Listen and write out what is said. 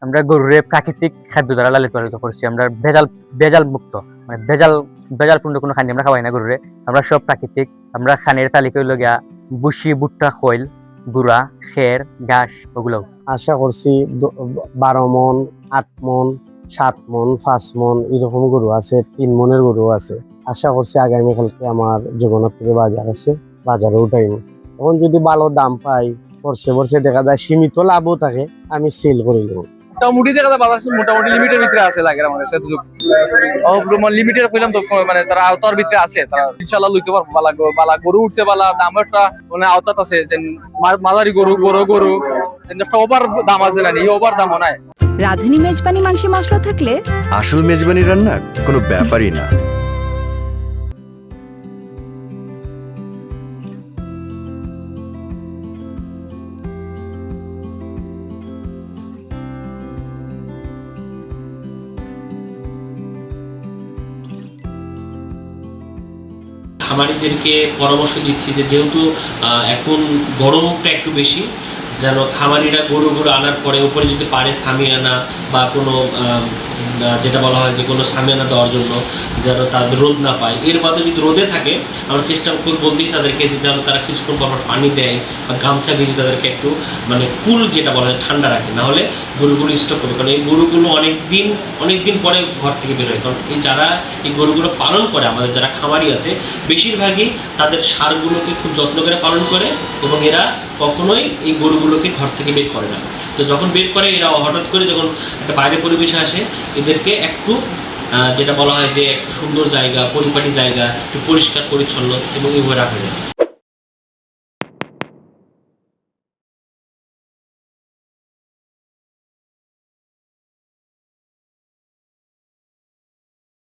আমরা গরুরে প্রাকৃতিক খাদ্য দ্বারা লালিত পালিত করছি। আমরা ভেজাল মুক্ত, মানে ভেজালপূর্ণ কোনো খাদ্য আমরা খাওয়াই না গরুরে। আমরা সব প্রাকৃতিক। আমরা খানের তালিকা হইল গিয়া বুসি, ভুট্টা, খৈল, গুড়া, খের, ঘাস, ওগুলো। আশা করছি 12 মন, 8 মন, 7 মন, 5 মন এরকম গরু আছে, 3 মনের গরু আছে। আশা করছি আগামীকালকে আমার জগন্নাথপুরে বাজার আছে, বাজারে উঠাইব। এখন যদি ভালো দাম পাই, বর্ষে দেখা যায় সীমিত লাভও থাকে, আমি সেল করে নেব। মোটামুটি দেখা যায় বাজার মোটামুটি লিমিটের ভিতরে আছে লাগে আমার কাছে। লিমিটের কইলাম তো, মানে তারা আওতার ভিতরে আছে, তারা ইনশাআল্লাহ লইতে পারবো। বালা গরু উঠছে, বালা দাম একটা মানে আওতাত আছে। যে মাঝারি গরু, বড় গরু, একটা ওভার দাম আছে না, এই ওভার দামও নাই। রাঁধুনি মেজবানি মাংসে মশলা থাকলে আসল মেজবানি রান্না কোনো ব্যাপারই না। খামারিদেরকে পরামর্শ দিচ্ছি যে যেহেতু এখন গরমটা একটু বেশি, যেন খামারিরা গরুগুলো আনার পরে উপরে যদি পারে সামিয়ানা বা কোনো যেটা বলা হয় যে কোনো সামিয়ানা দেওয়ার জন্য যেন তাদের রোদ না পায়। এর বাদে যদি রোদে থাকে আমরা চেষ্টা করি বলতেই তাদেরকে যে যেন তারা কিছুক্ষণ পর পানি দেয় বা গামছা ভিজে তাদেরকে একটু মানে কুল যেটা বলা হয় ঠান্ডা রাখে, নাহলে গরুগুলো স্টক করবে। কারণ এই গরুগুলো অনেক দিন পরে ঘর থেকে বের হয়। কারণ এই যারা এই গরুগুলো পালন করে, আমাদের যারা খামারি আছে, বেশিরভাগই তাদের ষাঁড়গুলোকে খুব যত্ন করে পালন করে এবং এরা কখনোই এই গরুগুলোকে ঘর থেকে বের করে না। তো যখন বের করে এরা হঠাৎ করে যখন একটা বাইরে পরিবেশে আসে, এদেরকে একটু যেটা বলা হয় যে একটু সুন্দর জায়গা, পরিপাটি জায়গা, একটু পরিষ্কার পরিচ্ছন্ন এবং এভাবে রাখা যায়।